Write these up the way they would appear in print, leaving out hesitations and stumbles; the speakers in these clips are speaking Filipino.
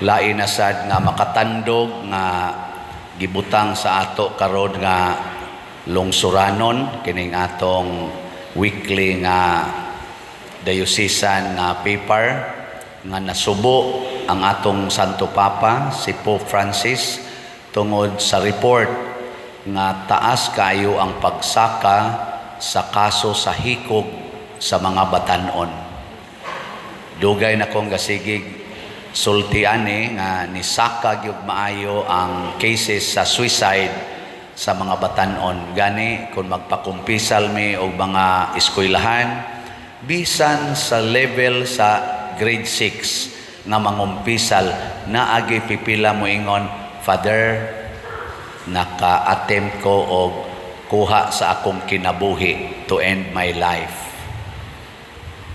lain na sad nga makatandog nga gibutang sa ato karon nga lungsuranon kining atong weekly nga diocesan nga paper nga nasubo ang atong Santo Papa si Pope Francis tungod sa report nga taas kayo ang pagsaka sa kaso sa hikog sa mga batanon. Dugay na kong gasigig sultian nga nisaka gyud maayo ang cases sa suicide sa mga batanon. Gani kung magpakumpisal mi og mga eskwelahan bisan sa level sa grade 6 nga mangumpisal naagi pipila mo ingon, Father, naka-attempt ko og kuha sa akong kinabuhi to end my life.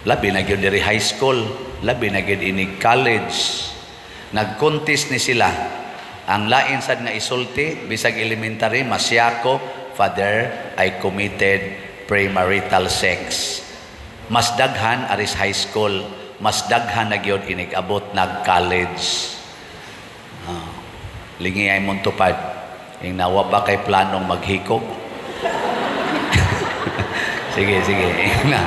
Labi na gyud diri high school, labi na gyud ini college. Nag-contest ni sila. Ang lain sad nga isulti bisag elementary masyako, Father, I committed premarital sex. Mas daghan aris high school, mas daghan na gyud inig-abot nag-college. Lingi ay mong tupad. Yung nawa ba kay planong maghikog? Sige. Na.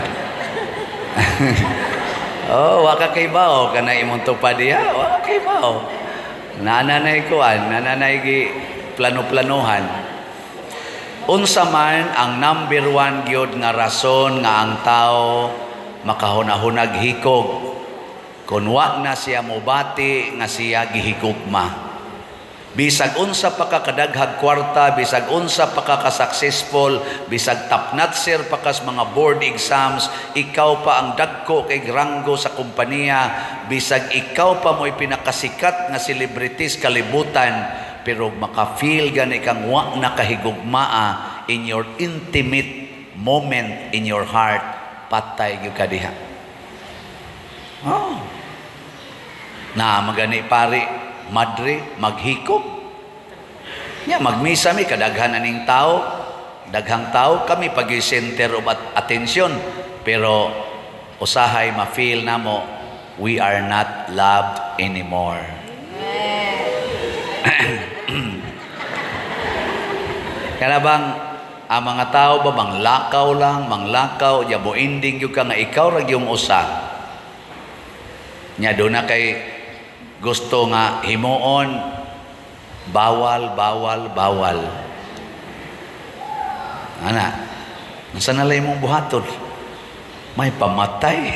Waka kay bao kana imong tupad diha. Waka kay bao. Nananay gi plano-planohan. Unsa man ang number 1 gyud nga rason nga ang tao makahunahunag hikog kun wa na siya mobati nga siya gihigugma. Bisag unsa pa ka kadaghag kwarta, bisag unsa pa ka successful, bisag top notcher pa kas mga board exams, ikaw pa ang dagko kay ranggo sa kompanya, bisag ikaw pa mo'y pinakasikat nga celebrities kalibutan, pero maka-feel gani kang wa nakahigugmaa in your intimate moment in your heart, patay gyud ka diha. Na magani pari madre maghikog nya magmisa mi kadaghan aning tao, daghang tao kami pag center of attention, pero usahay ma-feel namo we are not loved anymore. Kana bang ang mga tao ba manglakaw yabo ending gyud ka nga ikaw ra gyung usa nya do na kay gusto nga himuon bawal. Ana, nasa nalay mong buhaton? May pamatay.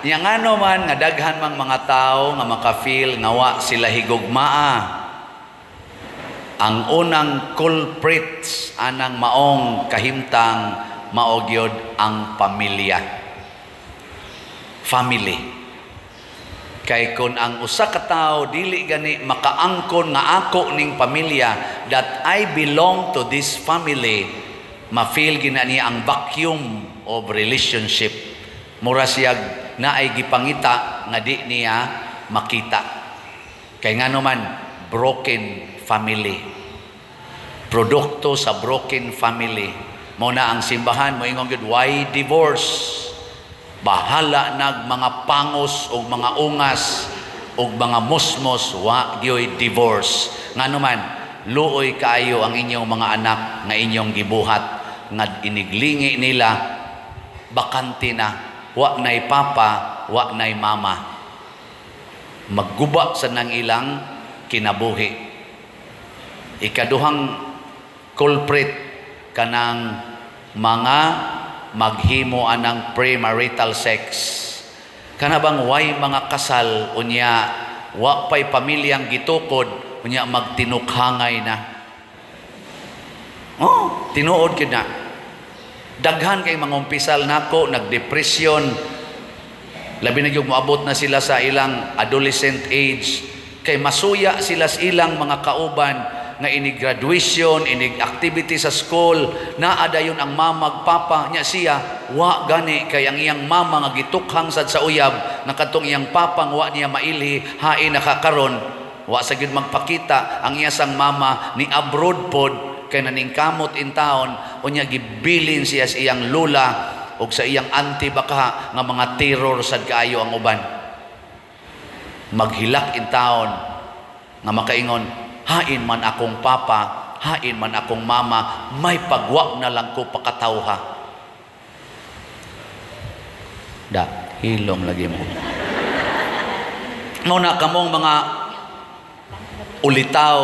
Yang ano man nga daghan mang mga tao nga maka-feel nga wa sila higugmaa. Ang unang culprits anang maong kahimtang maogyod ang pamilya. Family. Kay kun ang usa ka tawo dili gani makaangkon nga ako ning pamilya that I belong to this family, ma-feel gina niya ang vacuum of relationship. Mura siya na ay gipangita nga di niya makita. Kay ngano man broken family. Produkto sa broken family. Muna ang simbahan mo ingon gyud why divorce? Bahala nag mga pangos o mga ungas o mga musmos wa gyoy divorce. Ngano man luoy kaayo ang inyong mga anak nga inyong gibuhat nga iniglingi nila bakante na wa nay papa wa nay mama. Magguba sa nang ilang kinabuhi. Ikaduhang culprit kanang mga maghimo anang premarital sex. Kana bang way mga kasal unya wa pay pamilyang gitukod unya magtinukhangay na. Tinuod gid na. Daghan kay mga umpisal nako nagdepresyon. Labi na gyud moabot na sila sa ilang adolescent age kay masuya sila sa ilang mga kauban nga inig graduation, inig activity sa school, naadayon ang mama papa nya siya, wa gani kay ang iyang mama nga gitukhang sad sa uyab, nakatong iyang papang wa niya maili, hain nakakaron, wa sa gyud magpakita ang iya sang mama ni abroad pod kay naningkamot in town, unya gibilin siya sa iyang lula ug sa iyang anti baka nga mga terror sad kaayo ang uban. Maghilak in taon nga makaingon, hain man akong papa, hain man akong mama, may pagwa na lang ko pakatawha. Da, hilom lagi mo. Muna kamong mga ulitaw,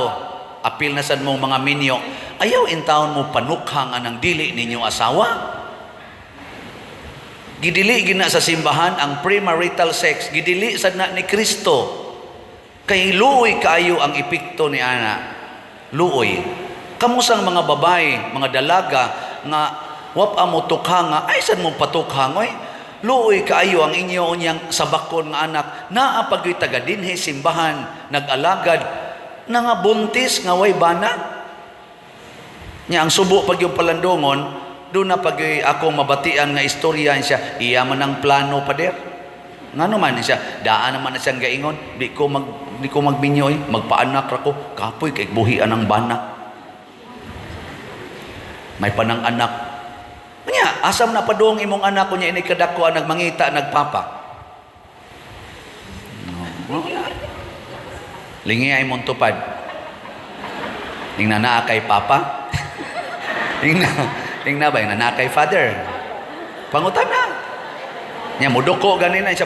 apil na sad mong mga minyo, ayaw in taon mo panukhang anang dili ninyo asawa. Gidili gina sa simbahan ang premarital sex, gidili sad na ni Kristo. Kay luoy kaayo ang epekto ni ana. Luoy. Kamusang mga babae, mga dalaga nga wapa mo tukha nga ay sad mo patukha ngoy. Luoy kaayo ang inyo unyang sabakon nga anak naa pagyoy taga dinhi simbahan nag-alagad na nga buntis nga way bana. Nya ang subo pag yung palandongon do na pag ako mabatian nga istorya siya iya man ang plano pader. Ngano man siya daan naman na siyang gaingon di ko magminyoy magpaanak ra ko kapoy kay buhian ang bana. May panang anak. Nya, asam na padung imong anak ko niya inikadako nagmangita nagpapa. No. Lingi ay mong tupad. Tingnan na kay papa. Tingnan ba yung na kay father. Pangutan na. Nya mudoko ganina siya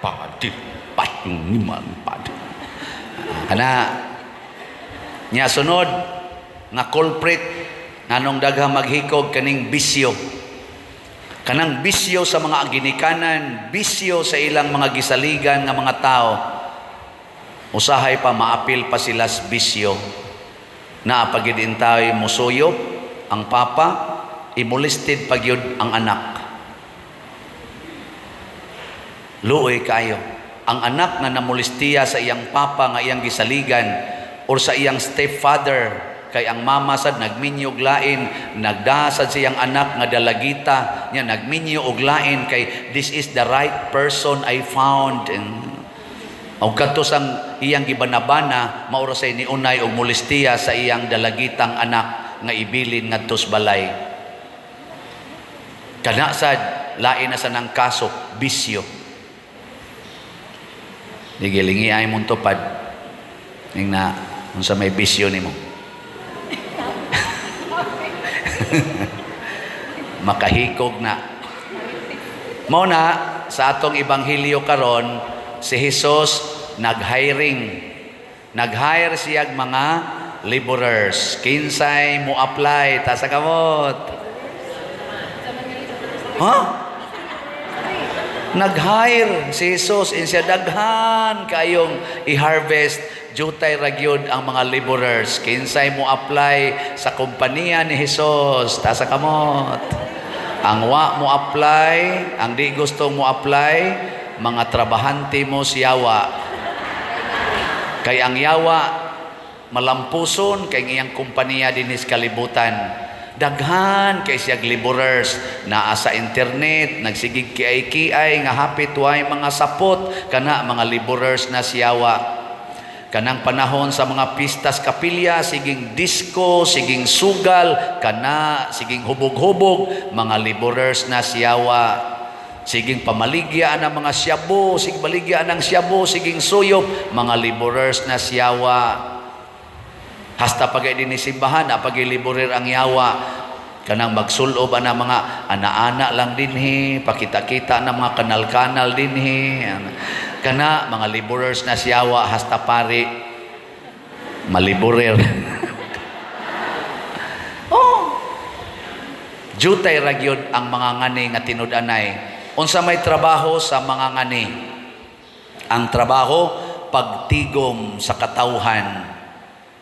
padi patong niman padi. Kana nya sunod nga culprit nganong daghang maghikog kaning bisyo. Kanang bisyo sa mga ginikanan, bisyo sa ilang mga gisaligan nga mga tao. Usahay pa maapil pa sila sa bisyo. Na pagidintay musuyo ang papa, imolested pagyud ang anak. Luoy kayo. Ang anak nga namolestiya sa iyang papa nga iyang gisaligan or sa iyang stepfather kay ang mama sad nagminyo og lain, nagdasad siyang anak nga dalagita nya nagminyo og lain kay this is the right person I found. Og kadtos ang iyang gibanabana maura say ni unay og molestiya sa iyang dalagitang anak nga ibilin ngadto sa balay. Kana sad lain na sa nang kaso bisyo. Digilingi ay mong tupad ning na unsa may bisyo nimo. Makahikog na. Mao na sa atong ebanghelyo karon si Hesus nag-hire siyag mga laborers. Kinsay mo apply ta sa kamot? Nag-hire si Jesus siya daghan kayong i-harvest jutay ragyod ang mga laborers. Kinsay mo apply sa kompanya ni Jesus ta sa kamot? Ang wa mo apply, ang di gusto mo apply, mga trabahante mo si yawa. Kay ang yawa malampuson kay iyang kompanya dinis kalibutan. Daghan kay siyag laborers naa sa internet nagsigig kiay-kiay nga hapit way mga sapot kana mga laborers na siyawa. Kanang panahon sa mga pistas kapilya siging disco, siging sugal kana siging hubog-hubog mga laborers na siyawa. Siging pamaligya ang mga siyabo, siging baligya ang siyabo, siging suyop mga laborers na siyawa. Hasta pagay din simbahan, pagay liborer ang yawa. Kanang magsulob ang mga ana-ana lang dinhi, pakita-kita ng mga kanal-kanal dinhi. Kana mga laborers na siyawa, hasta pari maliborer. Jutay ragyod ang mga ngani nga tinud-anay. Unsa may trabaho sa mga ngani? Ang trabaho pagtigom sa katawhan.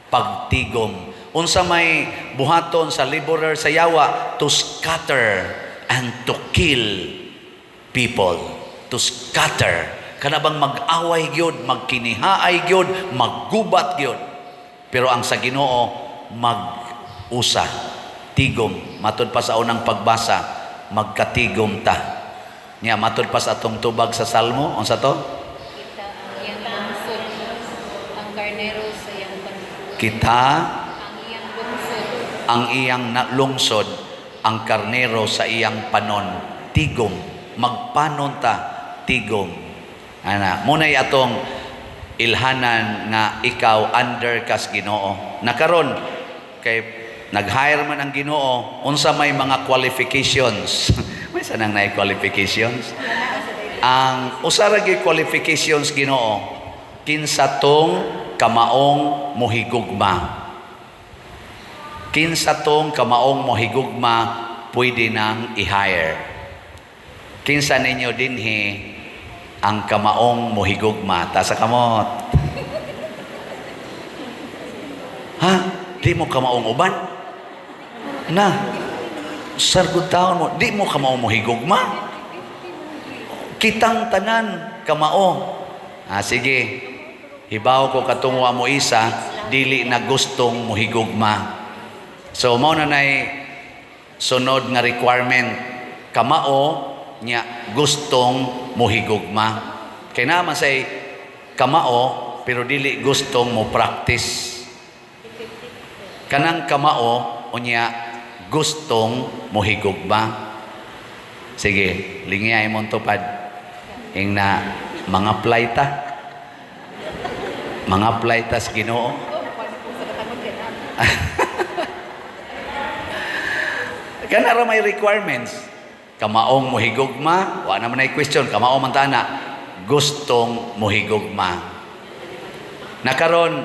Pagtigom. Unsa may buhaton sa laborer sa yawa? To scatter and to kill people. To scatter. Kana bang mag-away gyud, magkinihaay gyud, maggubat gyud. Pero ang sa Ginoo mag-usa, tigom. Matod pa sa unang pagbasa, magkatigom ta. Nya matod pa sa atong tubag sa Salmo, unsa to? Kita ang iyang lungsod, ang karnero sa iyang panon. Kita Ang iyang lungsod, ang iyang lungsod, ang karnero sa iyang panon. tigom, magpanon ta tigom. Ana, munay atong ilhanan nga ikaw under kas Ginoo. Nakaron kay nag-hire man ang Ginoo, unsa may mga qualifications. May sanang na qualifications. Ang usa ra gyud qualifications Ginoo, kinsa tong kamaong mohigugma. Kinsa tong kamaong mohigugma pwede nang i-hire. Kinsa ninyo dinhi ang kamaong mohigugma? Ta sa kamot. Ha? Di mo kamaong uban? Na, sargod taon mo, di mo kamaong mohigugma? Kitang tanan kamao. Sige, hibaw ko katungo mo isa, dili na gustong mohigugma. So, mao na nay sunod nga requirement. Kamao niya gustong mohigugma. Kaya naman say kamao, pero dili gustong mo practice. Kanang kamao, o niya gustong mohigugma. Sige, lingiyay mong tupad. Ing na mga playta. Mga playtas Ginoo. Kanara may requirements. Kamaong mohigugma, wa naman ay question, kamao man tana, gustong mohigugma. Nakaron,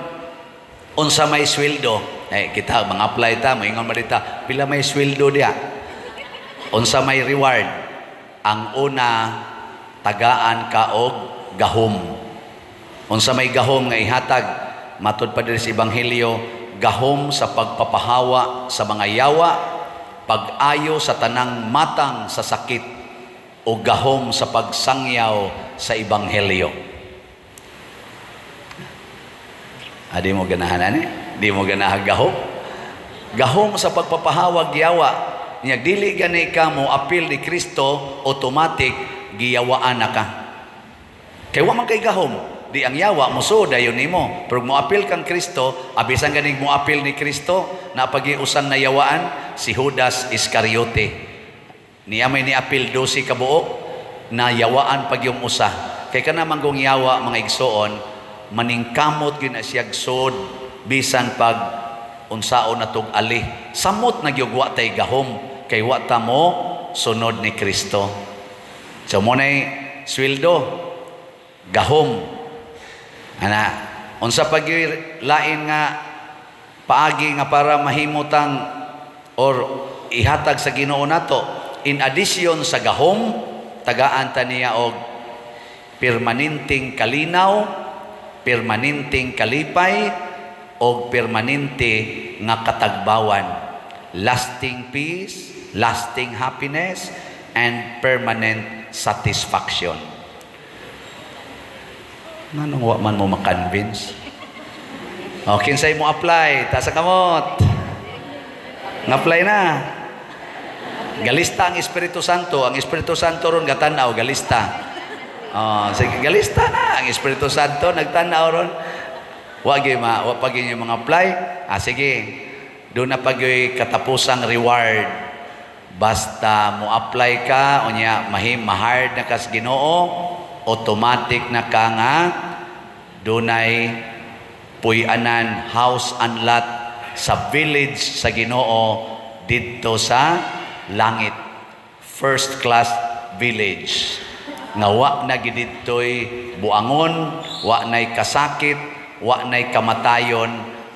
unsa may sweldo, kita mga apply ta, moingon marita, pila may sweldo diya. Unsa may reward, ang una, tagaan ka og gahom. Unsa may gahom nga ihatag, matud pa diri sa Ebanghelyo, gahom sa pagpapahawa sa mga yawa, pag-ayo sa tanang matang sa sakit, o gahom sa pagsangyaw sa Ebanghelyo. Di mo ganahan di mo ganahan gahom. Gahom sa pagpapahawag yawa. Niya dili gani ka mo apil ni Kristo, automatic giyawaan na ka. Kaya wa man kay gahom, di ang yawa mo so dayon nimo. Pero mo apil kang Kristo, abisan ganing mo apil ni Kristo, na pagiusan na yawaan si Judas Iscariote. Niya may ni apil 12 ka buok na yawaan pag yung usa. Kay kana manggong yawa mga igsoon, maningkamot gyud na siya sod bisan pag unsaon natug ali. Samot nagyugwa tay gahom kay wa ta mo sunod ni Kristo. So mo nay sweldo gahom. Ana, unsa pag lain nga paagi nga para mahimutang or ihatag sa Ginoo nato, in addition sa gahom, tagaan ta niya og permanenteng kalinaw, permanenteng kalipay, o permanente nga katagbawan, lasting peace, lasting happiness, and permanent satisfaction. Nanong wa man mo makonvince? O, kinsay mo apply, ta sa kamot. Ng-apply na. Galista ang Espiritu Santo. Ang Espiritu Santo ron gatanaw, galista. Sige, galista na. Ang Espiritu Santo nagtanaw ron. Wag pag yung mga apply. Sige. Doon na pag yung katapusang reward. Basta mo apply ka, o niya, mahard na kas Ginoo, automatic na ka nga, dunay puy-anan, house and lot sa village sa Ginoo dito sa langit. First class village. Nga wa na giditoy buangon, wa na'y kasakit, wa na'y kamatayon,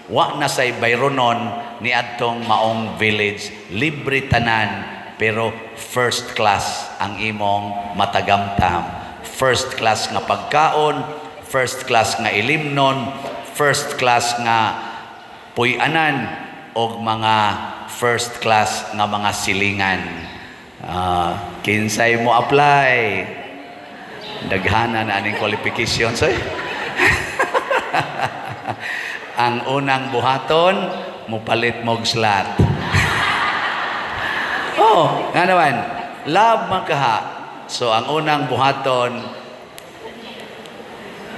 wa na say bayronon ni adtong maong village. Libre tanan, pero first class ang imong matagamtam. First class nga pagkaon, first class nga ilimnon, first class nga puy-anan, o mga first class nga mga silingan. Kinsay mo apply? Daghana na aning qualifications. Ang unang buhaton, mupalit mog slot. Nga naman, love man kaha. So, ang unang buhaton,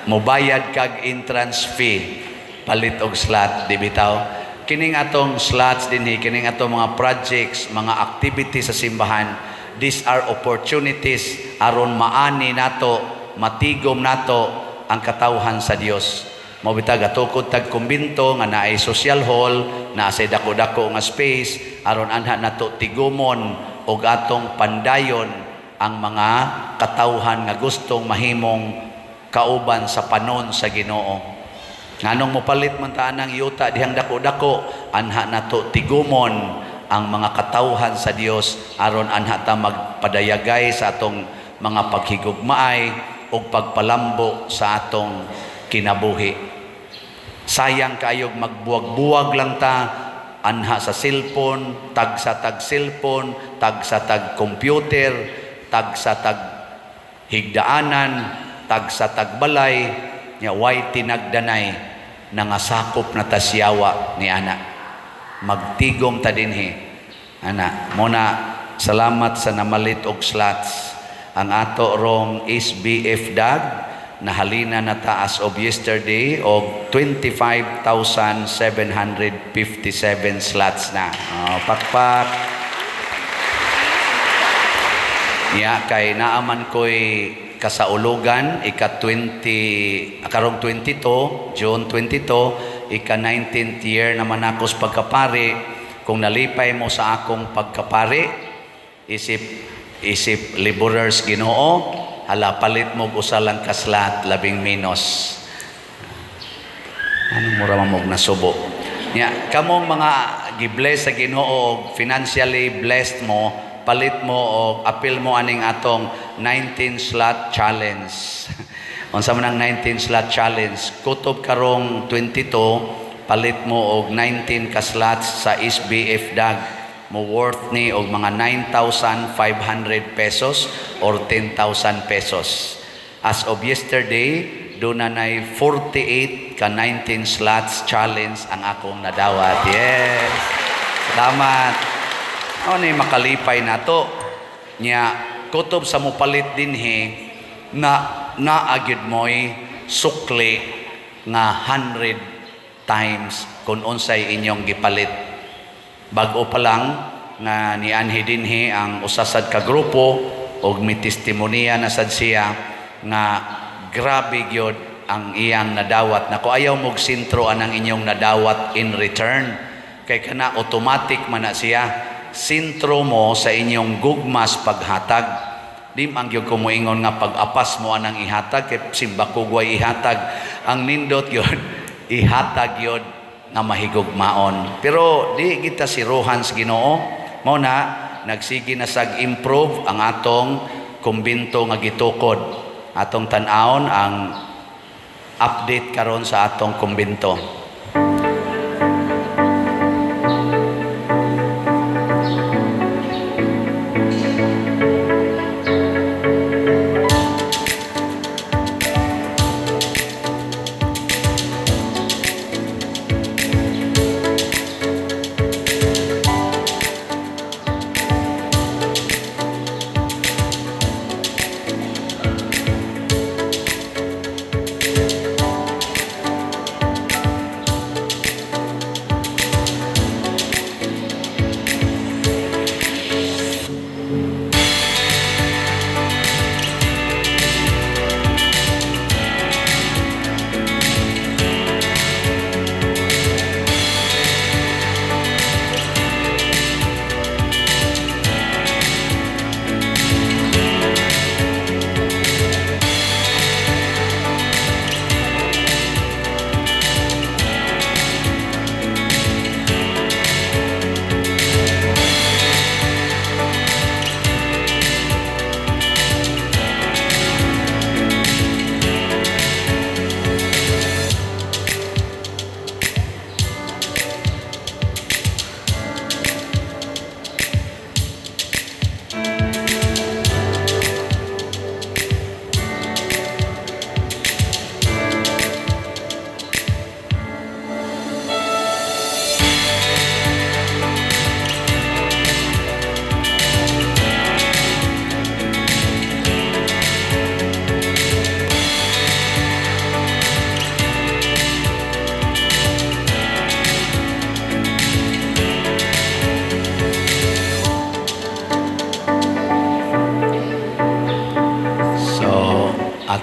mubayad kag entrance fee, palit og slot, di bitaw. Kining atong slots dinhi, kining atong mga projects, mga activities sa simbahan, These are opportunities aron maani nato, matigom nato ang katawhan sa Dios. Mao bitag atukod tag kumbinto nga naay social hall, naa say dako-dako nga space aron anha nato tigumon og atong pandayon ang mga katawhan nga gustong mahimong kauban sa panon sa Ginoo. Nganong mopalit man ta nang yuta dihang dako-dako, anha nato tigumon ang mga katawhan sa Dios aron anha ta magpadayagay sa atong mga paghigugmaay o pagpalambo sa atong kinabuhi. Sayang kayog magbuwag-buwag lang ta anha sa cellphone, tag sa tag cellphone, tag sa tag computer, tag sa tag higdaanan, tag sa tag balay, nya way tinagdanay nangasakop na tasyawa ni ana. Magtigom ta dinhi. Ana, muna salamat sa namalit og slots. Ang ato rong SBF DAG nahalina na ta as of yesterday og 25,757 slots na. Pakpak. Ya kay naaman koy kasaulugan ika-20 karong 22 June 22 ika-19th year naman ako sa pagkapari. Kung nalipay mo sa akong pagkapari, isip laborers Ginoo, hala palit mo usalang kaslat labing minos. Anong mura mamog nasubo? Nya kamong mga gibless sa Ginoo, financially blessed mo, palit mo o appeal mo aning atong 19 slot challenge. Unsa man ang 19 slot challenge? Kutob karong 22, palit mo og 19 ka slots sa SBF DAG. Mo worth ni og mga 9,500 pesos or 10,000 pesos. As of yesterday, doon na 48 ka 19 slots challenge ang akong nadawat. Yes! Salamat! Ano ni makalipay na to? Nya, kutob sa mupalit din na naagid mo'y sukli nga 100 times kung unsay inyong gipalit. Bago pa lang nga nianhi dinhi ang usasad ka grupo og may testimonya na sad siya nga grabe gyud ang iyang nadawat. Nako ayaw mog sintro anang inyong nadawat in return kay kana automatic man na siya. Sintro mo sa inyong gugmas paghatag. Di man gyud ko moingon nga pag-apas mo anang ihatag kay simbakog way ihatag. Ang nindot gyud ihatag gyud nga mahigugmaon. Pero di kita siruhan sa Ginoo. Mao na nagsigi na sag-improve ang atong kumbinto nga gitukod. Atong tan-awon ang update karon sa atong kumbinto.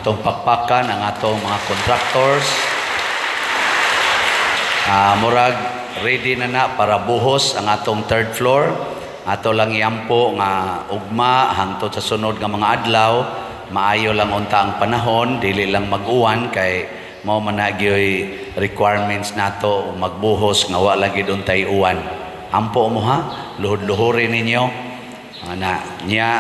atong pakpakan ang atong mga contractors. Murag ready na para buhos ang atong third floor. Ato lang iyampo nga ugma hangtod sa sunod nga mga adlaw. Maayo lang unta ang panahon, dili lang mag-uwan kay mao man na gyoy requirements nato magbuhos nga wa lagi untay uwan. Ampo mo ha, luhod-luhurin ninyo. Nya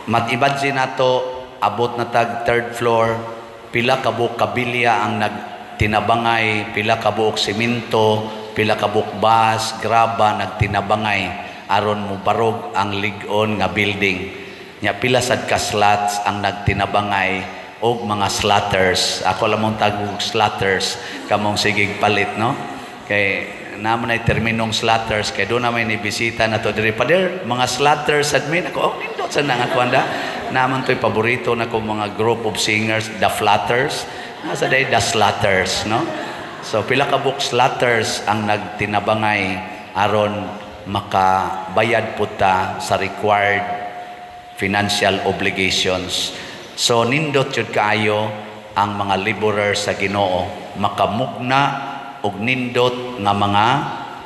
mat-imagine nato abot na tag third floor, pila ka buok kabilya ang nagtinabangay, pila ka buok semento, pila ka buok bas, graba nagtinabangay aron mo barog ang lig-on nga building. Nya pila sad ka slats ang nagtinabangay og mga slatters. Ako lamang tagog slatters kamong sigig palit no. Kay naman ay terminong slatters kay do na may nibisita na to diri pader mga slatters admin ako nindot sa nang akwanda naman to'y paborito na ko mga group of singers, the Flatters. Nasa day, the Slatters, no? So, pila ka book slatters ang nagtinabangay aron makabayad po ta sa required financial obligations. So, nindot yun kaayo ang mga laborers sa Ginoo. Makamugna og nindot nga mga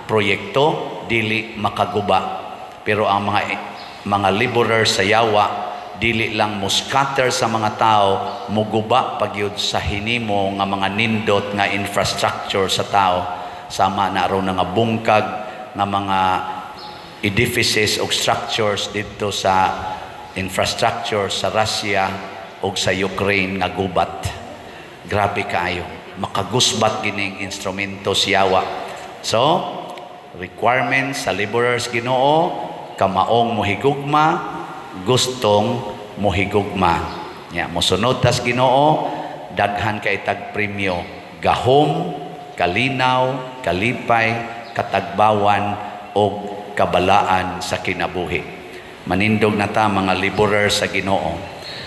proyekto, dili makaguba. Pero ang mga laborers sa yawa, dili lang mo scatter sa mga tao, muguba pagyud sa hinimo nga mga nindot nga infrastructure sa tao. Sama na ron nga bungkag nga mga edifices o structures dito sa infrastructure sa Russia o sa Ukraine nga gubat. Grabe kaayo. Makagusbat gining instrumento siyawa. So, requirements sa laborers Ginoo, kamaong mohigugma, gustong mohigugma. Ya, mosunod tas Ginoo, daghan kay tag premyo, gahom, kalinaw, kalipay, katagbawan o kabalaan sa kinabuhi. Manindog na ta mga laborer sa Ginoo.